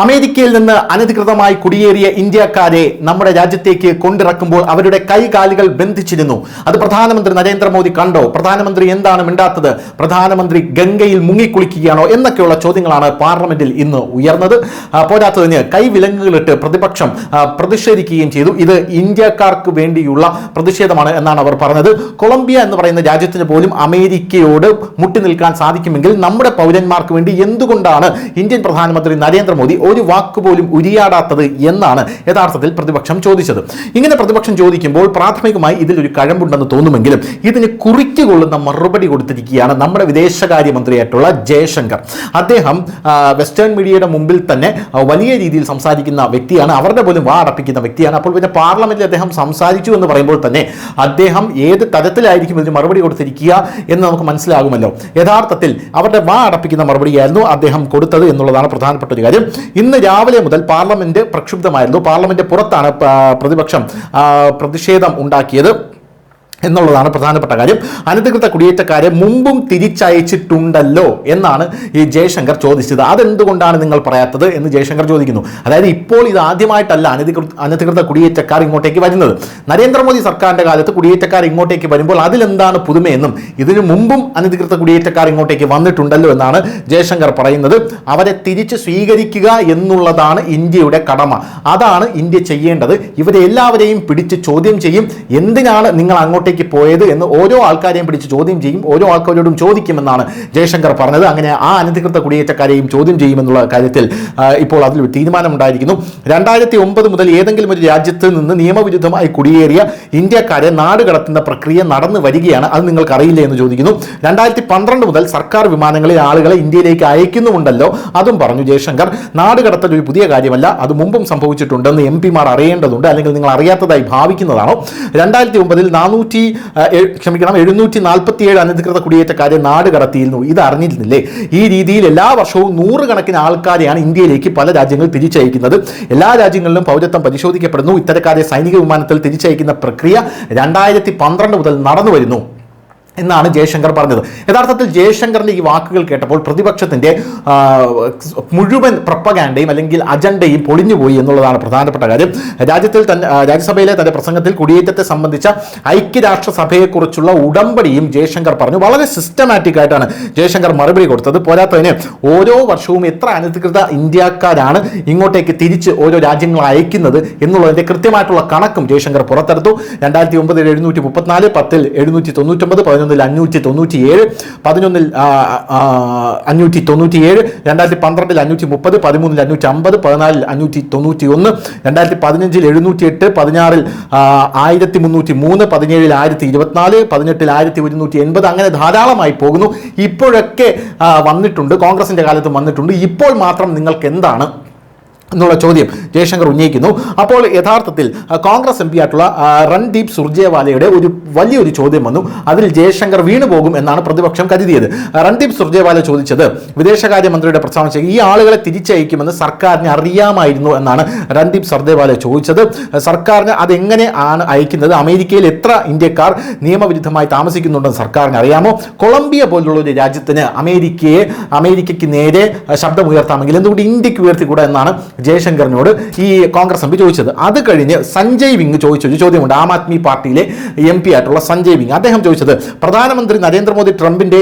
അമേരിക്കയിൽ നിന്ന് അനധികൃതമായി കുടിയേറിയ ഇന്ത്യക്കാരെ നമ്മുടെ രാജ്യത്തേക്ക് കൊണ്ടിറക്കുമ്പോൾ അവരുടെ കൈകാലുകൾ ബന്ധിച്ചിരുന്നു. അത് പ്രധാനമന്ത്രി നരേന്ദ്രമോദി കണ്ടോ? പ്രധാനമന്ത്രി എന്താണ് മിണ്ടാത്തത്? പ്രധാനമന്ത്രി ഗംഗയിൽ മുങ്ങിക്കുളിക്കുകയാണോ എന്നൊക്കെയുള്ള ചോദ്യങ്ങളാണ് പാർലമെന്റിൽ ഇന്ന് ഉയർന്നത്. പോരാത്തതിന് കൈവിലങ്ങുകളിട്ട് പ്രതിപക്ഷം പ്രതിഷേധിക്കുകയും ചെയ്തു. ഇത് ഇന്ത്യക്കാർക്ക് വേണ്ടിയുള്ള പ്രതിഷേധമാണ് എന്നാണ് അവർ പറഞ്ഞത്. കൊളംബിയ എന്ന് പറയുന്ന രാജ്യത്തിന് പോലും അമേരിക്കയോട് മുട്ടി നിൽക്കാൻ സാധിക്കുമെങ്കിൽ നമ്മുടെ പൗരന്മാർക്ക് വേണ്ടി എന്തുകൊണ്ടാണ് ഇന്ത്യൻ പ്രധാനമന്ത്രി നരേന്ദ്രമോദി ഒരു വാക്കുപോലും ഉരിയാടാത്തത് എന്നാണ് യഥാർത്ഥത്തിൽ പ്രതിപക്ഷം ചോദിച്ചത്. ഇങ്ങനെ പ്രതിപക്ഷം ചോദിക്കുമ്പോൾ പ്രാഥമികമായി ഇതിലൊരു കഴമ്പുണ്ടെന്ന് തോന്നുമെങ്കിലും ഇതിന് കുറിക്കുകൊള്ളുന്ന മറുപടി കൊടുത്തിരിക്കുകയാണ് നമ്മുടെ വിദേശകാര്യമന്ത്രിയായിട്ടുള്ള ജയശങ്കർ. അദ്ദേഹം വെസ്റ്റേൺ മീഡിയയുടെ മുമ്പിൽ തന്നെ വലിയ രീതിയിൽ സംസാരിക്കുന്ന വ്യക്തിയാണ്, അവരുടെ പോലും വാ അടപ്പിക്കുന്ന വ്യക്തിയാണ്. അപ്പോൾ പിന്നെ പാർലമെന്റിൽ അദ്ദേഹം സംസാരിച്ചു എന്ന് പറയുമ്പോൾ തന്നെ അദ്ദേഹം ഏത് തരത്തിലായിരിക്കും ഇതിന് മറുപടി കൊടുത്തിരിക്കുക എന്ന് നമുക്ക് മനസ്സിലാകുമല്ലോ. യഥാർത്ഥത്തിൽ അവരുടെ വാ അടപ്പിക്കുന്ന മറുപടിയായിരുന്നു അദ്ദേഹം കൊടുത്തത് എന്നുള്ളതാണ് പ്രധാനപ്പെട്ട ഒരു കാര്യം. ഇന്ന് രാവിലെ മുതൽ പാർലമെന്റ് പ്രക്ഷുബ്ധമായിരുന്നു. പാർലമെന്റ് പുറത്താണ് പ്രതിപക്ഷം പ്രതിഷേധം ഉണ്ടാക്കിയത് എന്നുള്ളതാണ് പ്രധാനപ്പെട്ട കാര്യം. അനധികൃത കുടിയേറ്റക്കാരെ മുമ്പും തിരിച്ചയച്ചിട്ടുണ്ടല്ലോ എന്നാണ് ഈ ജയശങ്കർ ചോദിച്ചത്. അതെന്തുകൊണ്ടാണ് നിങ്ങൾ പറയാത്തത് എന്ന് ജയശങ്കർ ചോദിക്കുന്നു. അതായത് ഇപ്പോൾ ഇത് ആദ്യമായിട്ടല്ല അനധികൃത കുടിയേറ്റക്കാർ ഇങ്ങോട്ടേക്ക് വരുന്നത്. നരേന്ദ്രമോദി സർക്കാരിന്റെ കാലത്ത് കുടിയേറ്റക്കാർ ഇങ്ങോട്ടേക്ക് വരുമ്പോൾ അതിലെന്താണ് പുതുമയെന്നും ഇതിനു മുമ്പും അനധികൃത കുടിയേറ്റക്കാർ ഇങ്ങോട്ടേക്ക് വന്നിട്ടുണ്ടല്ലോ എന്നാണ് ജയശങ്കർ പറയുന്നത്. അവരെ തിരിച്ച് സ്വീകരിക്കുക എന്നുള്ളതാണ് ഇന്ത്യയുടെ കടമ. അതാണ് ഇന്ത്യ ചെയ്യേണ്ടത്. ഇവരെ എല്ലാവരെയും പിടിച്ച് ചോദ്യം ചെയ്യും. എന്തിനാണ് നിങ്ങൾ അങ്ങോട്ടേക്ക് പോയത് എന്ന് ഓരോ ആൾക്കാരെയും പിടിച്ച് ചോദ്യം ചെയ്യും, ഓരോ ആൾക്കാരോടും ചോദിക്കുമെന്നാണ് ജയശങ്കർ പറഞ്ഞത്. അങ്ങനെ ആ അനധികൃത കുടിയേറ്റക്കാരെയും ചോദ്യം ചെയ്യുമെന്നുള്ള കാര്യത്തിൽ ഇപ്പോൾ അതിൽ തീരുമാനമുണ്ടായിരിക്കുന്നു. 2009 മുതൽ ഏതെങ്കിലും ഒരു രാജ്യത്ത് നിന്ന് നിയമവിരുദ്ധമായി കുടിയേറിയ ഇന്ത്യക്കാരെ നാട് കടത്തുന്ന പ്രക്രിയ നടന്നു വരികയാണ്. അത് നിങ്ങൾക്ക് അറിയില്ലേ എന്ന് ചോദിക്കുന്നു. 2012 മുതൽ സർക്കാർ വിമാനങ്ങളിൽ ആളുകളെ ഇന്ത്യയിലേക്ക് അയക്കുന്നുമുണ്ടല്ലോ, അതും പറഞ്ഞു ജയശങ്കർ. നാട് കടത്തൽ ഒരു പുതിയ കാര്യമല്ല, അത് മുമ്പും സംഭവിച്ചിട്ടുണ്ടെന്ന് MP-മാർ അറിയേണ്ടതുണ്ട്. അല്ലെങ്കിൽ നിങ്ങൾ അറിയാത്തതായി ഭാവിക്കുന്നതാണോ? 2009 747 അനധികൃത കുടിയേറ്റക്കാരെ നാട് കടത്തിയിരുന്നു. ഇത് അറിഞ്ഞിരുന്നില്ലേ? ഈ രീതിയിൽ എല്ലാ വർഷവും 100 കണക്കിന് ആൾക്കാരെയാണ് ഇന്ത്യയിലേക്ക് പല രാജ്യങ്ങൾ തിരിച്ചയക്കുന്നത്. എല്ലാ രാജ്യങ്ങളിലും പൗരത്വം പരിശോധിക്കപ്പെടുന്നു. ഇത്തരക്കാരെ സൈനിക വിമാനത്തിൽ തിരിച്ചയക്കുന്ന പ്രക്രിയ 2012 മുതൽ നടന്നു വരുന്നു എന്നാണ് ജയശങ്കർ പറഞ്ഞത്. യഥാർത്ഥത്തിൽ ജയശങ്കറിന്റെ ഈ വാക്കുകൾ കേട്ടപ്പോൾ പ്രതിപക്ഷത്തിന്റെ മുഴുവൻ പ്രൊപ്പഗാൻഡയും അല്ലെങ്കിൽ അജണ്ടയും പൊളിഞ്ഞുപോയി എന്നുള്ളതാണ് പ്രധാനപ്പെട്ട കാര്യം. രാജ്യസഭയിലെ തന്റെ പ്രസംഗത്തിൽ കുടിയേറ്റത്തെ സംബന്ധിച്ച ഐക്യരാഷ്ട്രസഭയെക്കുറിച്ചുള്ള ഉടമ്പടിയും ജയശങ്കർ പറഞ്ഞു. വളരെ സിസ്റ്റമാറ്റിക് ആയിട്ടാണ് ജയശങ്കർ മറുപടി കൊടുത്തത്. പോരാത്തതിന് ഓരോ വർഷവും എത്ര അനധികൃത ഇന്ത്യക്കാരാണ് ഇങ്ങോട്ടേക്ക് തിരിച്ച് ഓരോ രാജ്യങ്ങൾ അയക്കുന്നത് എന്നുള്ളതിന്റെ കൃത്യമായിട്ടുള്ള കണക്കും ജയശങ്കർ പുറത്തെടുത്തു. 2009 734, 10 799, 597, 11 597, 2012 530, 13 550, 14 591, 2015 708, 16 1303, 17 1024, 18 1180, അങ്ങനെ ധാരാളമായി പോകുന്നു. ഇപ്പോഴൊക്കെ വന്നിട്ടുണ്ട്, കോൺഗ്രസിന്റെ കാലത്തും വന്നിട്ടുണ്ട്. ഇപ്പോൾ മാത്രം നിങ്ങൾക്ക് എന്താണ് എന്നുള്ള ചോദ്യം ജയശങ്കർ ഉന്നയിക്കുന്നു. അപ്പോൾ യഥാർത്ഥത്തിൽ കോൺഗ്രസ് MP ആയിട്ടുള്ള രൺദീപ് സുർജേവാലയുടെ ഒരു വലിയൊരു ചോദ്യം വന്നു. അതിൽ ജയശങ്കർ വീണുപോകും എന്നാണ് പ്രതിപക്ഷം കരുതിയത്. രൺദീപ് സുർജേവാല ചോദിച്ചത്, വിദേശകാര്യമന്ത്രിയുടെ പ്രസ്താവന ഈ ആളുകളെ തിരിച്ചയക്കുമെന്ന് സർക്കാരിന് അറിയാമായിരുന്നു എന്നാണ് രൺദീപ് സുർജേവാല ചോദിച്ചത്. സർക്കാരിന് അതെങ്ങനെ ആണ് അയക്കുന്നത്? അമേരിക്കയിൽ എത്ര ഇന്ത്യക്കാർ നിയമവിരുദ്ധമായി താമസിക്കുന്നുണ്ടെന്ന് സർക്കാരിന് അറിയാമോ? കൊളംബിയ പോലുള്ള ഒരു രാജ്യത്തിന് അമേരിക്കയ്ക്ക് നേരെ ശബ്ദമുയർത്താമെങ്കിൽ എന്തുകൊണ്ട് ഇന്ത്യക്ക് ഉയർത്തിക്കൂടാ എന്നാണ് ജയശങ്കറിനോട് ഈ കോൺഗ്രസ് MP ചോദിച്ചത്. അത് കഴിഞ്ഞ് സഞ്ജയ് വിങ് ചോദിച്ചൊരു ചോദ്യമുണ്ട്. ആം ആദ്മി പാർട്ടിയിലെ MP ആയിട്ടുള്ള സഞ്ജയ് വിങ്, അദ്ദേഹം ചോദിച്ചത്, പ്രധാനമന്ത്രി നരേന്ദ്രമോദി ട്രംപിന്റെ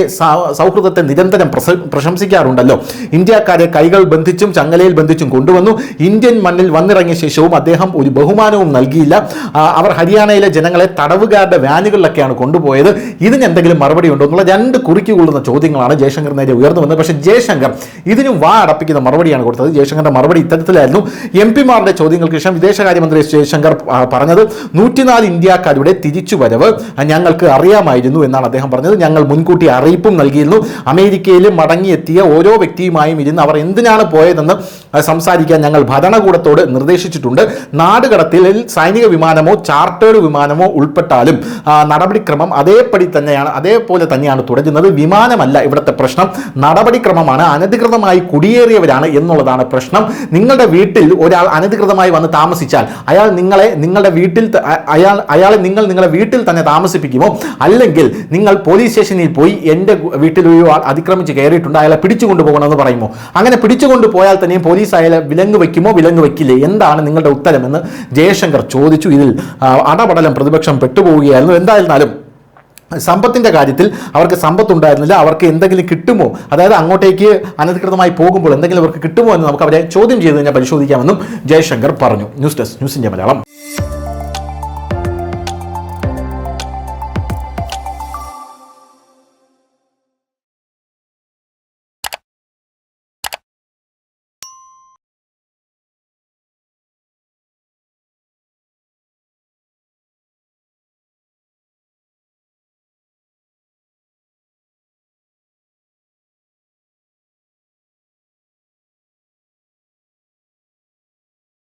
സൗഹൃദത്തെ നിരന്തരം പ്രശംസിക്കാറുണ്ടല്ലോ. ഇന്ത്യക്കാരെ കൈകൾ ബന്ധിച്ചും ചങ്ങലയിൽ ബന്ധിച്ചും കൊണ്ടുവന്നു. ഇന്ത്യൻ മണ്ണിൽ വന്നിറങ്ങിയ ശേഷവും അദ്ദേഹം ഒരു ബഹുമാനവും നൽകിയില്ല. അവർ ഹരിയാനയിലെ ജനങ്ങളെ തടവുകാരുടെ വാനുകളിലൊക്കെയാണ് കൊണ്ടുപോയത്. ഇതിന് എന്തെങ്കിലും മറുപടി ഉണ്ടോ എന്നുള്ള രണ്ട് കുറിക്കുകൊള്ളുന്ന ചോദ്യങ്ങളാണ് ജയശങ്കർ നേരെ ഉയർന്നു വന്നത്. പക്ഷേ ജയശങ്കർ ഇതിനും വാ അടപ്പിക്കുന്ന മറുപടിയാണ് കൊടുത്തത്. ജയശങ്കറിന്റെ മറുപടി ഇത്തരത്തിലായിരുന്നു. MP-മാരുടെ ചോദ്യങ്ങൾക്ക് ശേഷം വിദേശകാര്യമന്ത്രി ജയശങ്കർ പറഞ്ഞത്, 104 ഇന്ത്യക്കാരുടെ തിരിച്ചുവരവ് ഞങ്ങൾക്ക് അറിയാമായിരുന്നു എന്നാണ് അദ്ദേഹം പറഞ്ഞത്. ഞങ്ങൾ മുൻകൂട്ടി അറിയിപ്പും നൽകിയിരുന്നു. അമേരിക്കയിൽ മടങ്ങിയെത്തിയ ഓരോ വ്യക്തിയുമായും ഇരുന്ന് അവർ എന്തിനാണ് പോയതെന്ന് സംസാരിക്കാൻ ഞങ്ങൾ ഭരണകൂടത്തോട് നിർദ്ദേശിച്ചിട്ടുണ്ട്. നാടുകടത്തിൽ സൈനിക വിമാനമോ ചാർട്ടേഡ് വിമാനമോ ഉൾപ്പെട്ടാലും നടപടിക്രമം അതേപോലെ തന്നെയാണ് തുടരുന്നത്. വിമാനമല്ല ഇവിടുത്തെ പ്രശ്നം, നടപടിക്രമമാണ്. അനധികൃതമായി കുടിയേറിയവരാണ് എന്നുള്ളതാണ് പ്രശ്നം. നിങ്ങൾ നിങ്ങളുടെ വീട്ടിൽ ഒരാൾ അനധികൃതമായി വന്ന് താമസിച്ചാൽ നിങ്ങളുടെ വീട്ടിൽ അയാളെ നിങ്ങളുടെ വീട്ടിൽ തന്നെ താമസിപ്പിക്കുമോ, അല്ലെങ്കിൽ നിങ്ങൾ പോലീസ് സ്റ്റേഷനിൽ പോയി എൻ്റെ വീട്ടിൽ ഒരു ആൾ അതിക്രമിച്ച് കയറിയിട്ടുണ്ട്, അയാളെ പിടിച്ചുകൊണ്ട് പോകണമെന്ന് പറയുമോ? അങ്ങനെ പിടിച്ചുകൊണ്ട് പോയാൽ തന്നെയും പോലീസ് അയാളെ വിലങ്ങ് വയ്ക്കുമോ, വിലങ്ങ് വയ്ക്കില്ലേ? എന്താണ് നിങ്ങളുടെ ഉത്തരമെന്ന് ജയശങ്കർ ചോദിച്ചു. ഇതിൽ അടപടലം പ്രതിപക്ഷം പെട്ടുപോവുകയായിരുന്നു. എന്തായിരുന്നാലും സമ്പത്തിൻ്റെ കാര്യത്തിൽ അവർക്ക് സമ്പത്തുണ്ടായിരുന്നില്ല. അവർക്ക് എന്തെങ്കിലും കിട്ടുമോ, അതായത് അങ്ങോട്ടേക്ക് അനധികൃതമായി പോകുമ്പോൾ എന്തെങ്കിലും അവർക്ക് കിട്ടുമോ എന്ന് നമുക്ക് അവരെ ചോദ്യം ചെയ്ത് തന്നെ പരിശോധിക്കാമെന്നും ജയശങ്കർ പറഞ്ഞു. News desk news India Malayalam.